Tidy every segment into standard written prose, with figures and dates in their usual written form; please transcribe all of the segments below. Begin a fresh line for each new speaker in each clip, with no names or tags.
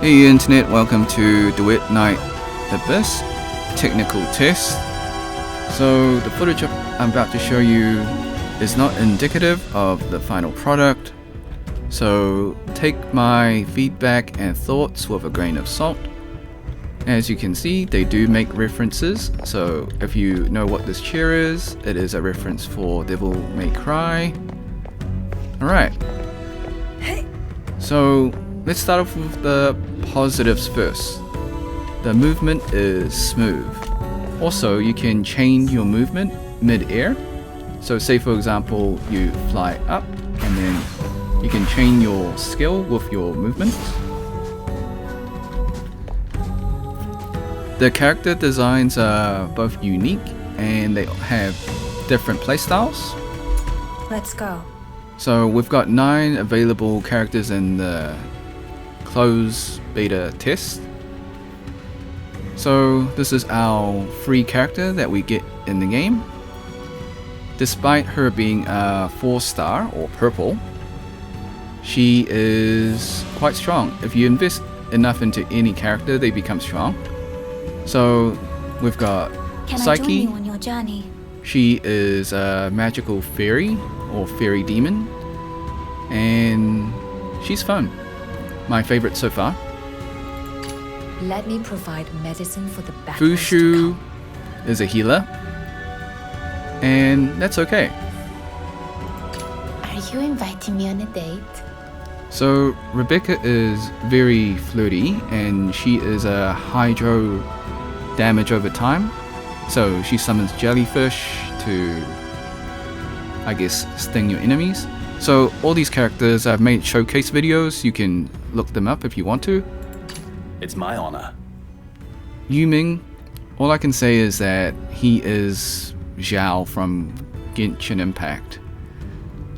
Hey internet, welcome to Duet Night Abyss technical test. So the footage I'm about to show you is not indicative of the final product, so take my feedback and thoughts with a grain of salt. As you can see, they do make references, so if you know what this chair is, it is a reference for Devil May Cry. Alright, so let's start off with the positives first. The movement is smooth. Also, you can change your movement mid-air. So say for example, you fly up and then you can change your skill with your movement. The character designs are both unique and they have different playstyles.
Let's go.
So we've got 9 available characters in the closed beta test. So this is our free character that we get in the game. Despite her being a 4-star or purple, she is quite strong. If you invest enough into any character, they become strong. So we've got
Can
Psyche.
I join you on your journey?
She is a magical fairy or fairy demon, and she's fun. My favorite so far.
Let me provide medicine for the battles to
Fushu
come.
is a healer, and that's okay.
Are you inviting me on a date?
So Rebecca is very flirty, and she is a hydro damage over time. So she summons jellyfish to, I guess, sting your enemies. So all these characters, I've made showcase videos. You can look them up if you want to.
It's my honor.
Yuming, all I can say is that he is Zhao from Genshin Impact.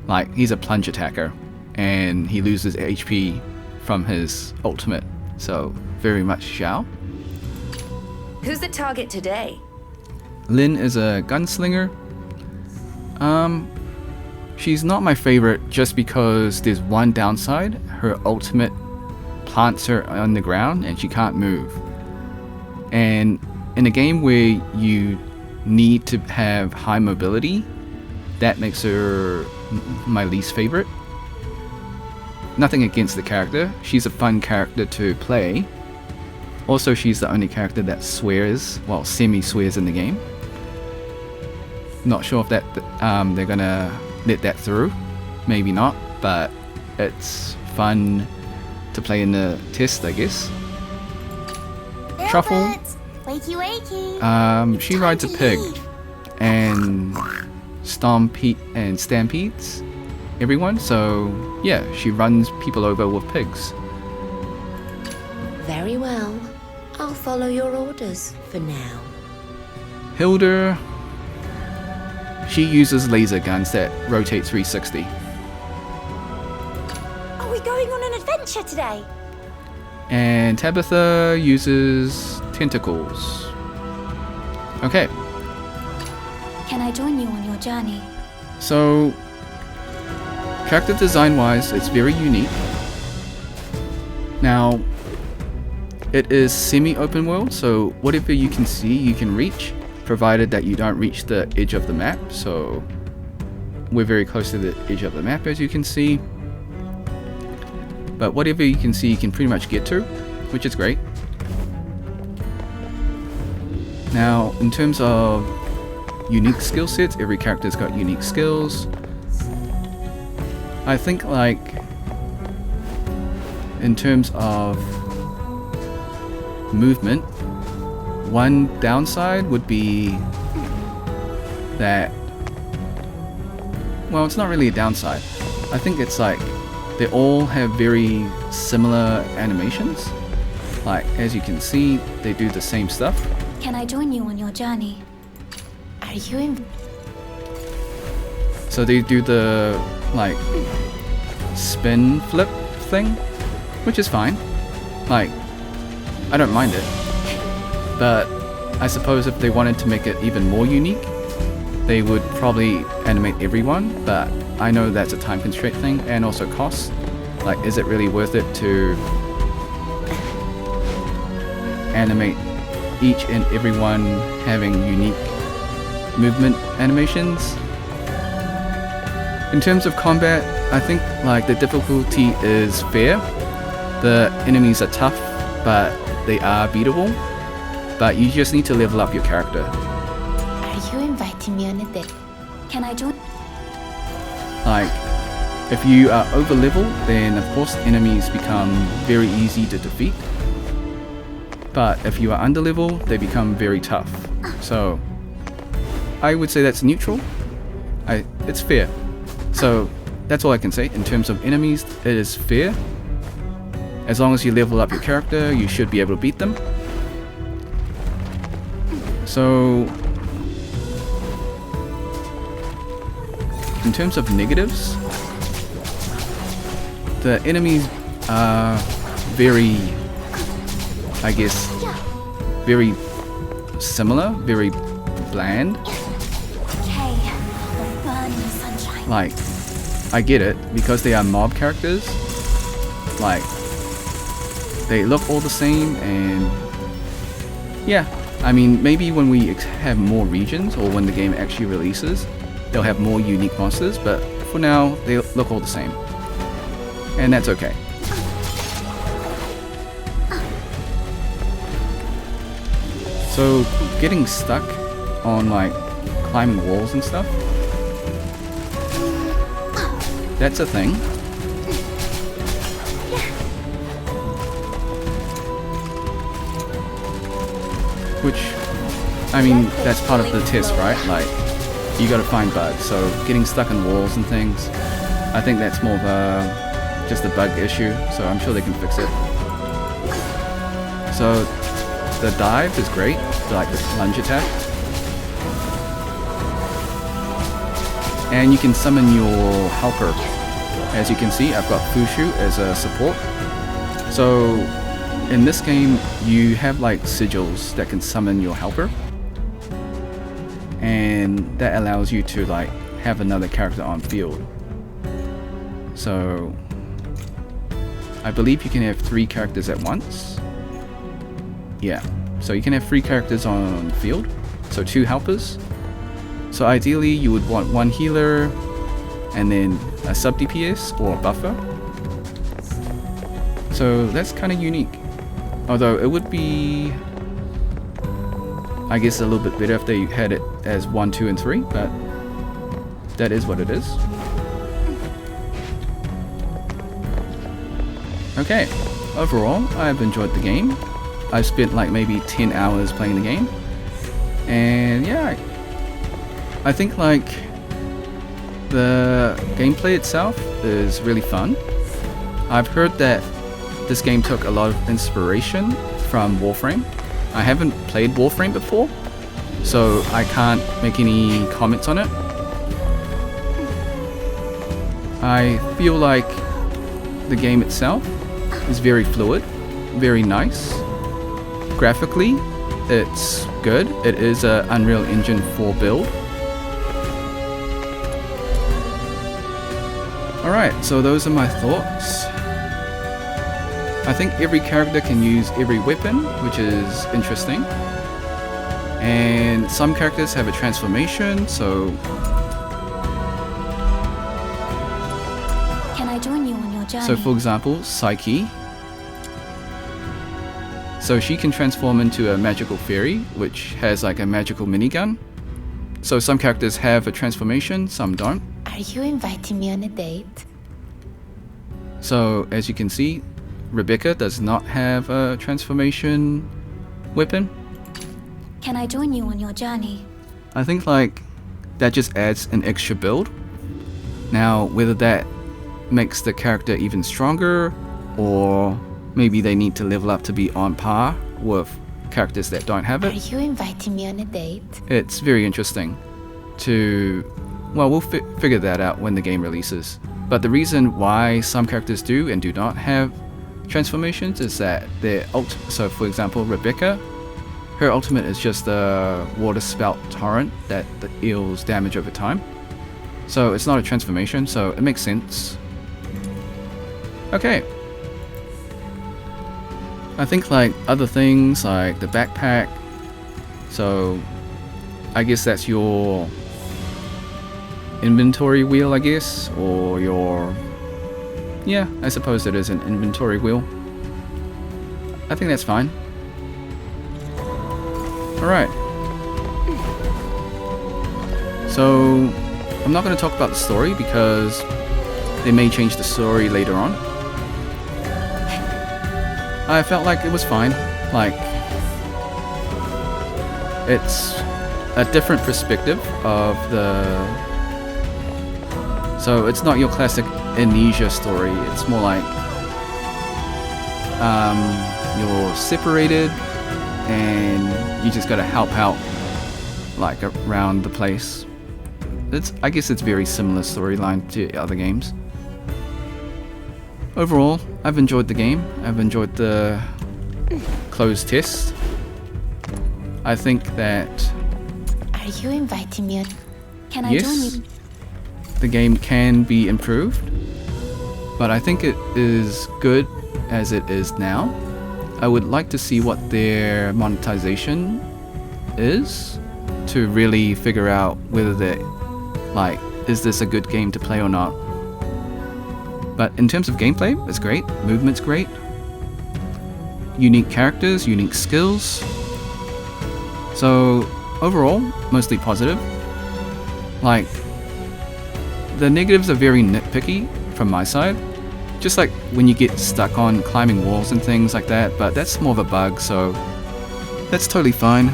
Like, he's a plunge attacker, and he loses HP from his ultimate. So, very much Zhao.
Who's the target today?
Lin is a gunslinger. She's not my favorite just because there's one downside. Her ultimate plants her on the ground and she can't move. And in a game where you need to have high mobility, that makes her my least favorite. Nothing against the character. She's a fun character to play. Also, she's the only character that swears, well, semi-swears in the game. Not sure if that they're gonna let that through. Maybe not, but it's fun to play in the test, I guess. Truffle.
Wakey wakey.
She rides a pig and stampedes everyone. So yeah, she runs people over with pigs.
Very well. I'll follow your orders for now.
Hilda. She uses laser guns that rotate 360.
Are we going on an adventure today?
And Tabitha uses tentacles. Okay,
Can I join you on your journey?
so character design wise, it's very unique. Now, it is semi-open world, so whatever you can see, you can reach, provided that you don't reach the edge of the map. So we're very close to the edge of the map, as you can see. But whatever you can see, you can pretty much get to, which is great. Now, in terms of unique skill sets, every character's got unique skills. I think, like, in terms of movement, one downside would be that, well, it's not really a downside. I think it's like they all have very similar animations. Like, as you can see, they do the same stuff.
Can I join you on your journey?
Are you in?
So they do the, like, spin flip thing, which is fine. Like, I don't mind it. But I suppose if they wanted to make it even more unique, they would probably animate everyone, but I know that's a time constraint thing and also cost. Like, is it really worth it to animate each and every one having unique movement animations. In terms of combat, I think like the difficulty is fair. The enemies are tough, but they are beatable. But you just need to level up your character.
Are you inviting me on a date? Can I join?
Like, if you are over leveled, then of course enemies become very easy to defeat. But if you are under level, they become very tough. So I would say that's neutral. It's fair. So that's all I can say. In terms of enemies, it is fair. As long as you level up your character, you should be able to beat them. So in terms of negatives, the enemies are very, I guess, very similar, very bland.
Okay, we'll burn in the sunshine.
Like, I get it, because they are mob characters, like, they look all the same, and yeah, I mean, maybe when we have more regions, or when the game actually releases, they'll have more unique monsters, but for now, they look all the same. And that's okay. So, getting stuck on, like, climbing walls and stuff, that's a thing. Which, I mean, that's part of the test, right? Like, you gotta find bugs. So, getting stuck on walls and things, I think that's more of just a bug issue. So, I'm sure they can fix it. So, the dive is great, like the lunge attack. And you can summon your helper. As you can see, I've got Fushu as a support. So in this game, you have like sigils that can summon your helper. And that allows you to like have another character on field. So I believe you can have 3 characters at once. Yeah, so you can have 3 characters on field, so 2 helpers. So ideally you would want 1 healer and then a sub DPS or a buffer. So that's kind of unique. Although it would be, I guess, a little bit better if they had it as 1, 2, and 3, but that is what it is. Okay, overall I've enjoyed the game. I've spent like maybe 10 hours playing the game, and yeah, I think like the gameplay itself is really fun. I've heard that this game took a lot of inspiration from Warframe. I haven't played Warframe before, so I can't make any comments on it. I feel like the game itself is very fluid, very nice. Graphically, it's good. It is a Unreal Engine 4 build. Alright, so those are my thoughts. I think every character can use every weapon, which is interesting. And some characters have a transformation, so...
Can I join you on your journey?
So for example, Psyche. So she can transform into a magical fairy, which has like a magical minigun. So some characters have a transformation, some don't.
Are you inviting me on a date?
So as you can see, Rebecca does not have a transformation weapon.
Can I join you on your journey?
I think like that just adds an extra build. Now whether that makes the character even stronger, or maybe they need to level up to be on par with characters that don't have
Are
it.
you inviting me on a date?
It's very interesting to... Well, we'll figure that out when the game releases. But the reason why some characters do and do not have transformations is that their so for example, Rebecca, her ultimate is just a water spout torrent that deals damage over time. So it's not a transformation, so it makes sense. Okay. I think like other things like the backpack, so I guess that's your inventory wheel, I guess, or your, yeah, I suppose it is an inventory wheel. I think that's fine. Alright. So, I'm not going to talk about the story because they may change the story later on. I felt like it was fine. Like, it's a different perspective of the... So, it's not your classic Amnesia story. It's more like you're separated and you just gotta help out like around the place. I guess it's very similar storyline to other games. Overall, I've enjoyed the game. I've enjoyed the closed test. I think that
Are you inviting me? Can I
yes,
join you?
the game can be improved, but I think it is good as it is now. I would like to see what their monetization is to really figure out whether they like, is this a good game to play or not. But in terms of gameplay, it's great. Movement's great. Unique characters, unique skills. So overall, mostly positive. Like, the negatives are very nitpicky from my side. Just like when you get stuck on climbing walls and things like that, but that's more of a bug, so that's totally fine.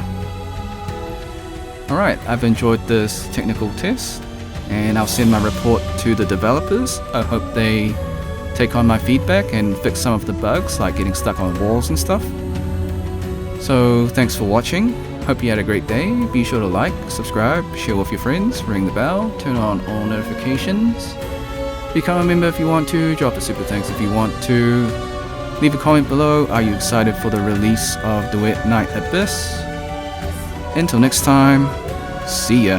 Alright, I've enjoyed this technical test, and I'll send my report to the developers. I hope they take on my feedback and fix some of the bugs, like getting stuck on walls and stuff. So thanks for watching. Hope you had a great day. Be sure to like, subscribe, share with your friends, ring the bell, turn on all notifications. Become a member if you want to, drop a super thanks if you want to. Leave a comment below. Are you excited for the release of Duet Night Abyss? Until next time, see ya.